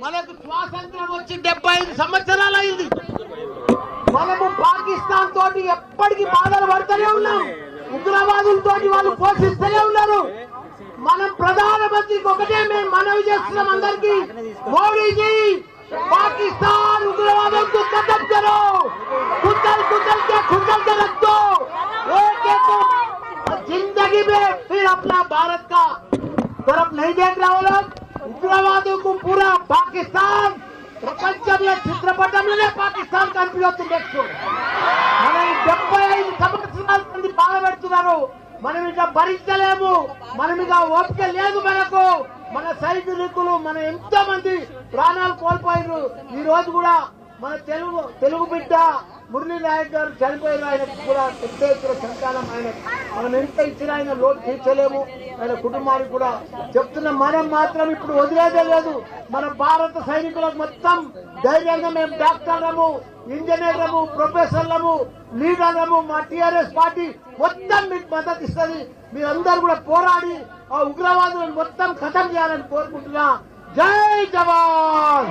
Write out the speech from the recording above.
మనకు స్వాతంత్రం వచ్చి 75 సంవత్సరాలు అయింది. మనము పాకిస్తాన్ తోటి ఎప్పటికీ బాధలు పడుతూనే ఉన్నాం. ఉగ్రవాదులతో వాళ్ళు పోషిస్తూనే ఉన్నారు. మనం ప్రధానమంత్రికి ఒకటే మేము మనవి చేస్తున్నాం అందరికి, మోడీజీ पाकिस्तान उग्रवादों को खत्म करो, कुचल कुचल के रख दो, एक एक जिंदगी में फिर अपना भारत का तरफ नहीं देख रहा हो लोग. उग्रवादों को पूरा पाकिस्तान ప్రపంచంలో చిత్రపటంలోనే పాకిస్తాన్ కనిపించవచ్చు. నెక్స్ట్ మనం 75 సంవత్సరాల మంది బాధపెడుతున్నారు. మనం ఇక భరించలేము. మనం ఇక ఓపిక లేదు మనకు. మన సైనికులు మన ఎంతో మంది ప్రాణాలు కోల్పోయారు. ఈ రోజు కూడా మన తెలుగు బిడ్డ మురళీ నాయక్ గారు చనిపోయారు. ఆయనకు కూడా పెద్ద ఎత్తున సంతానం. ఆయన మనం ఎంత ఇచ్చినా ఆయన లోటు తీర్చలేము. ఆయన కుటుంబానికి కూడా చెప్తున్నా, మనం మాత్రం ఇప్పుడు వదిలేదే లేదు. మన భారత సైనికులకు మొత్తం ధైర్యంగా మేము డాక్టర్లము, ఇంజనీర్లము, ప్రొఫెసర్లము, లీడర్లము, మా టీఆర్ఎస్ పార్టీ మొత్తం మీకు మద్దతు ఇస్తుంది. మీరందరూ కూడా పోరాడి ఆ ఉగ్రవాదులను మొత్తం ఖతం చేయాలని కోరుకుంటున్నా. జై జవాన్.